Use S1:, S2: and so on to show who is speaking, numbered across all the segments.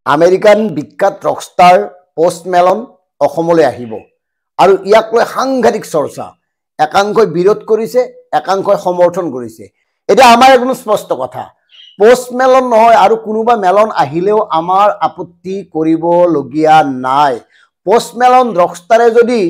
S1: American বিখ্যাত Rockstar post melon অসমলৈ আহিব আৰু ইয়াক লৈ সাংঘাতিক চৰ্চা একাংশই বিৰোধ কৰিছে একাংশই সমৰ্থন কৰিছে এটা আমাৰ একদম স্পষ্ট কথা পোষ্ট মেলন নহয় আৰু কোনোবা মেলন আহিলেও আমাৰ আপত্তি কৰিবলগীয়া নাই পোষ্ট মেলন ৰকষ্টাৰে যদি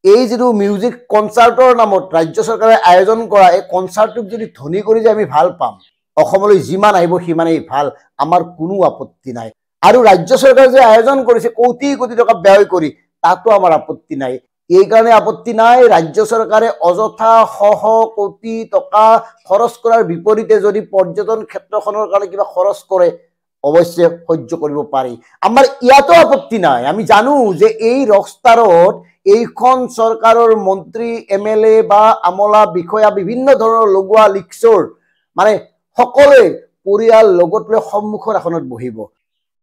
S1: এই যেটো মিউজিক কনচাৰ্টৰ নামত ৰাজ্য চৰকাৰে আয়োজন কৰা এই কনচাৰ্টক যদি ধনী কৰি যে আমি ভাল পাম অসমলৈ যিমান আহিব সিমানেই ভাল আমাৰ কোনো আপত্তি নাই আৰু ৰাজ্য চৰকাৰে যে আয়োজন কৰিছে কোটি কোটি টকা ব্যয় কৰি তাতো আমাৰ আপত্তি নাই এই কাৰণে আপত্তি নাই ৰাজ্য চৰকাৰে অযথা শহ কোটি টকা খৰচ কৰাৰ বিপৰীতে যদি পৰ্যটন ক্ষেত্ৰখনৰ কাৰণে কিবা খৰচ কৰে অৱশ্যে সহ্য কৰিব পাৰি আমাৰ ইয়াতো আপত্তি নাই আমি জানো যে এই ৰকষ্টাৰত এইখন চৰকাৰৰ মন্ত্ৰী এমএলএ বা আমলা বিষয়া বিভিন্ন ধৰণৰ লগোৱা লিক্সৰ মানে সকলোৱে পৰিয়াল লগত লৈ সন্মুখৰ আসনত বহিব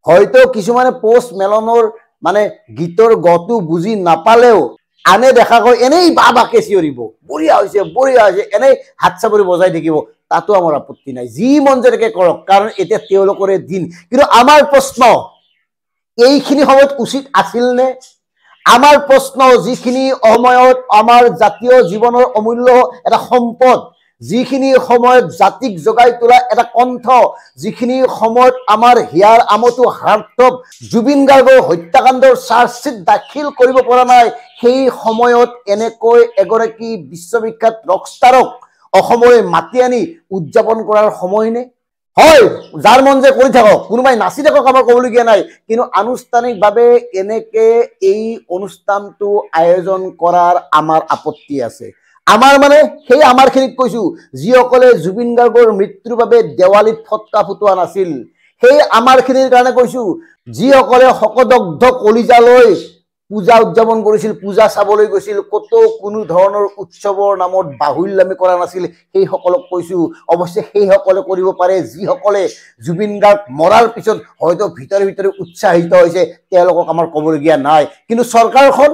S1: হয়তো কিছুমানে পোষ্ট মেলনৰ মানে গীতৰ গটো বুজি নাপালেও আনে দেখা গৈ এনেই বাবাকে চিঞৰিব বঢ়িয়া হৈছে এনেই হাত চাপৰি বজাই থাকিব তাতো আমাৰ আপত্তি নাই যি মন যেনেকে কৰক কাৰণ এতিয়া তেওঁলোকৰে দিন কিন্তু আমাৰ প্ৰশ্ন এইখিনি সময়ত উচিত আছিল নে আমাৰ প্ৰশ্ন যিখিনি সময়ত আমাৰ জাতীয় জীৱনৰ অমূল্য এটা সম্পদ যিখিনি সময়ত জাতিক জগাই তোলা এটা কণ্ঠ যিখিনি সময়ত আমাৰ হিয়াৰ আমতো হাৰ্টথ্ৰব জুবিন গাৰ্গৰ হত্যাকাণ্ডৰ চাৰ্জশ্বিট দাখিল কৰিব পৰা নাই সেই সময়ত এনেকৈ এগৰাকী বিশ্ববিখ্যাত ৰকষ্টাৰক অসমলৈ মাতি আনি উদযাপন কৰাৰ সময় নে হয় যাৰ মন যে কৰি থাকক কোনোবাই নাচি থাকক আমাৰ ক'বলগীয়া নাই কিন্তু আনুষ্ঠানিকভাৱে এনেকে এই অনুষ্ঠানটো আয়োজন কৰাৰ আমাৰ আপত্তি আছে আমাৰ মানে সেই আমাৰ খিনিক কৈছো যিসকলে জুবিন গাৰ্গৰ মৃত্যুৰ বাবে দেৱালীত ফটকা ফুটোৱা নাছিল সেই আমাৰ খিনিৰ কাৰণে কৈছো যিসকলে শকদগ্ধ কলিজালৈ পূজা উদযাপন কৰিছিল পূজা চাবলৈ গৈছিল কত কোনো ধৰণৰ উৎসৱৰ নামত বাহুল্যামি কৰা নাছিল সেই সকলক কৈছো অৱশ্যে সেই সকলে কৰিব পাৰে যিসকলে জুবিন গাৰ্গ মৰাৰ পিছত হয়তো ভিতৰে ভিতৰে উৎসাহিত হৈছে তেওঁলোকক আমাৰ ক'বলগীয়া নাই কিন্তু চৰকাৰখন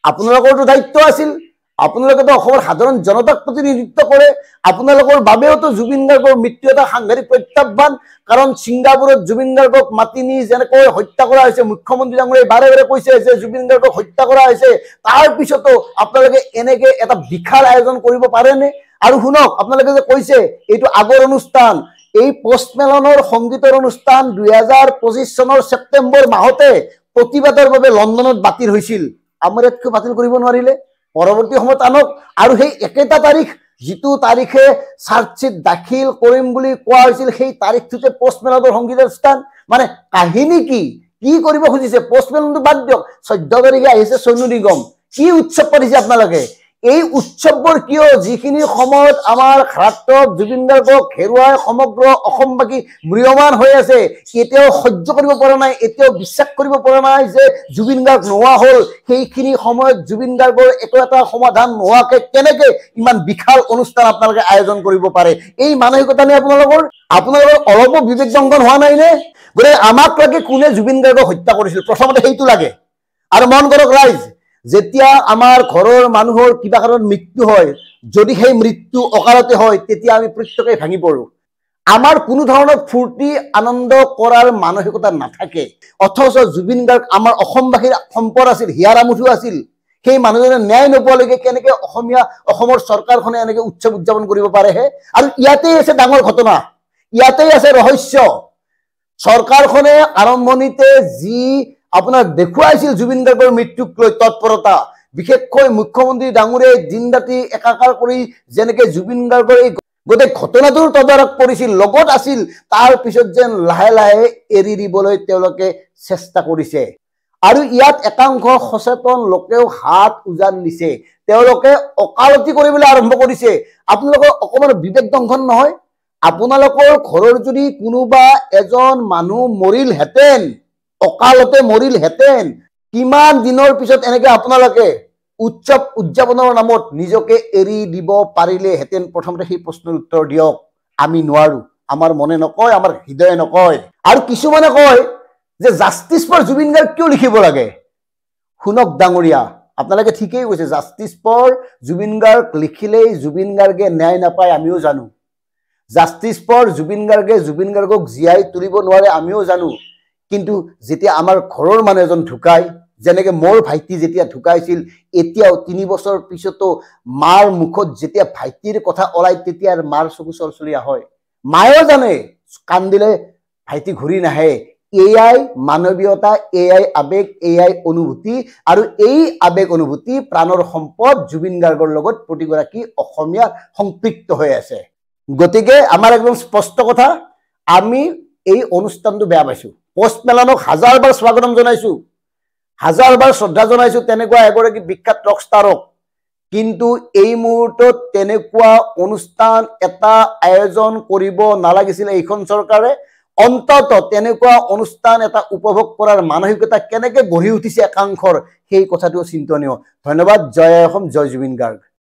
S1: আপোনালোকৰটো দায়িত্ব আছিল আপোনালোকে তো অসমৰ সাধাৰণ জনতাক প্ৰতিনিধিত্ব কৰে আপোনালোকৰ বাবেওতো জুবিন গাৰ্গৰ মৃত্যু এটা সাংঘাতিক প্ৰত্যাহ্বান কাৰণ ছিংগাপুৰত জুবিন গাৰ্গক মাতি নি যেনেকৈ হত্যা কৰা হৈছে মুখ্যমন্ত্ৰী ডাঙৰীয়াই বাৰে বাৰে কৈছে যে জুবিন গাৰ্গক হত্যা কৰা হৈছে তাৰ পিছতো আপোনালোকে এনেকে এটা বিশাল আয়োজন কৰিব পাৰেনে আৰু শুনক আপোনালোকে যে কৈছে এইটো আগৰ অনুষ্ঠান এই পোষ্ট মেলনৰ সংগীতৰ অনুষ্ঠান 2025 চনৰ ছেপ্টেম্বৰ মাহতে প্ৰতিবাদৰ বাবে লণ্ডনত বাতিল হৈছিল আমাৰ ইয়াত বাতিল কৰিব নোৱাৰিলে পৰৱৰ্তী সময়ত আনক আৰু সেই একেটা তাৰিখ যিটো তাৰিখে চাৰ্জশ্বিট দাখিল কৰিম বুলি কোৱা হৈছিল সেই তাৰিখটোতে পোষ্ট মেলনৰ সংগীত অনুষ্ঠান মানে কাহিনী কি কৰিব খুজিছে পোষ্ট মেলনটো বাদ দিয়ক 14 তাৰিখে আহিছে সোনু নিগম কি উৎসৱ পাতিছে আপোনালোকে এই উৎসৱবোৰ কিয় যিখিনি সময়ত আমাৰ খাৰাত্ৰক জুবিন গাৰ্গক হেৰুৱাই সমগ্ৰ অসমবাসী মৃয়মান হৈ আছে এতিয়াও সহ্য কৰিব পৰা নাই এতিয়াও বিশ্বাস কৰিব পৰা নাই যে জুবিন গাৰ্গ নোৱা হল সেইখিনি সময়ত জুবিন গাৰ্গৰ এটা সমাধান নোৱাকে কেনেকে ইমান বিশাল অনুষ্ঠান আপোনালোকে আয়োজন কৰিব পাৰে এই মানসিকতা নে আপোনালোকৰ অলপ বিবেক দংগন হোৱা নাই নে গৰে আমাক লাগে কোনে জুবিন গাৰ্গক হত্যা কৰিছিল প্ৰথমতে সেইটো লাগে আৰু মন কৰক ৰাইজ যেতিয়া আমাৰ ঘৰৰ মানুহৰ কিবা কাৰণত মৃত্যু হয় যদি সেই মৃত্যু অকালতে হয় তেতিয়া আমি প্ৰত্যেকই ভাঙি পৰো আমাৰ কোনো ধৰণৰ ফূৰ্তি আনন্দ কৰাৰ মানসিকতা নাথাকে অথচ জুবিন গাৰ্গ আমাৰ অসমবাসীৰ সম্পদ আছিল হিয়াৰ আমঠু আছিল সেই মানুহজনে ন্যায় নোপোৱালৈকে কেনেকে অসমৰ চৰকাৰখনে এনেকে উৎসৱ উদযাপন কৰিব পাৰে হে আৰু ইয়াতেই আছে ডাঙৰ ঘটনা ইয়াতেই আছে ৰহস্য চৰকাৰখনে আৰম্ভণিতে যি আপোনাৰ দেখুৱাইছিল জুবিন গাৰ্গৰ মৃত্যুক লৈ তৎপৰতা বিশেষকৈ মুখ্যমন্ত্ৰী ডাঙৰীয়াই দিন ৰাতি একাকাৰ কৰি যেনেকে জুবিন গাৰ্গৰ এই গোটেই ঘটনাটোৰ তদাৰক কৰিছিল লগত আছিল তাৰ পিছত যেন লাহে লাহে এৰি দিবলৈ তেওঁলোকে চেষ্টা কৰিছে আৰু ইয়াত একাংশ সচেতন লোকেও হাত উজান দিছে তেওঁলোকে অকালতি কৰিবলৈ আৰম্ভ কৰিছে আপোনালোকৰ অকমান বিবেক দংঘন নহয় আপোনালোকৰ ঘৰৰ যদি কোনোবা এজন মানুহ মৰিলহেঁতেন অকালতে মৰিলহেঁতেন কিমান দিনৰ পিছত এনেকে আপোনালোকে উৎসৱ উদযাপনৰ নামত নিজকে এৰি দিব পাৰিলেহেঁতেন প্ৰথমতে সেই প্ৰশ্নৰ উত্তৰ দিয়ক আমি নোৱাৰো আমাৰ মনে নকয় আমাৰ হৃদয়ে নকয় আৰু কিছুমানে কয় যে জাষ্টিছ ফৰ জুবিন গাৰ্গ কিয় লিখিব লাগে শুনক ডাঙৰীয়া আপোনালোকে ঠিকই কৈছে জাষ্টিছ ফৰ জুবিন গাৰ্গ লিখিলেই জুবিন গাৰ্গে ন্যায় নাপায় আমিও জানো জাষ্টিছ ফৰ জুবিন গাৰ্গে জুবিন গাৰ্গক জীয়াই তুলিব নোৱাৰে আমিও জানো কিন্তু যেতিয়া আমাৰ ঘৰৰ মানুহ এজন ঢুকায়, যেনেকে মোৰ ভাইটি যেতিয়া ঢুকাইছিল, এতিয়াও 3 বছৰ পিছতো মাৰ মুখত যেতিয়া ভাইটিৰ কথা ওলাই তেতিয়া মাৰ চকু চলচলীয়া হয়। মায়েও জানে কান্দিলে ভাইটি ঘূৰি নাহে। এয়াই মানৱীয়তা, এয়াই আবেগ, এয়াই অনুভূতি, আৰু এই আবেগ অনুভূতি প্ৰাণৰ সম্পদ জুবিন গাৰ্গৰ লগত প্ৰতিগৰাকী অসমীয়া সম্পৃক্ত হৈ আছে। গতিকে আমাৰ একদম স্পষ্ট কথা, আমি এই অনুষ্ঠানটো বেয়া পাইছো। পোষ্টমেলনক হাজাৰবাৰ স্বাগতম জনাইছো, হাজাৰবাৰ শ্ৰদ্ধা জনাইছো তেনেকুৱা এগৰাকী বিখ্যাত ৰক ষ্টাৰক। কিন্তু এই মুহূৰ্তত তেনেকুৱা অনুষ্ঠান এটা আয়োজন কৰিব নালাগিছিলে এইখন চৰকাৰে। অন্তত তেনেকুৱা অনুষ্ঠান এটা উপভোগ কৰাৰ মানসিকতা কেনেকে গঢ়ি উঠিছে একাংশৰ, সেই কথাটো চিন্তনীয়। ধন্যবাদ। জয় অসম, জয় জুবিন গাৰ্গ।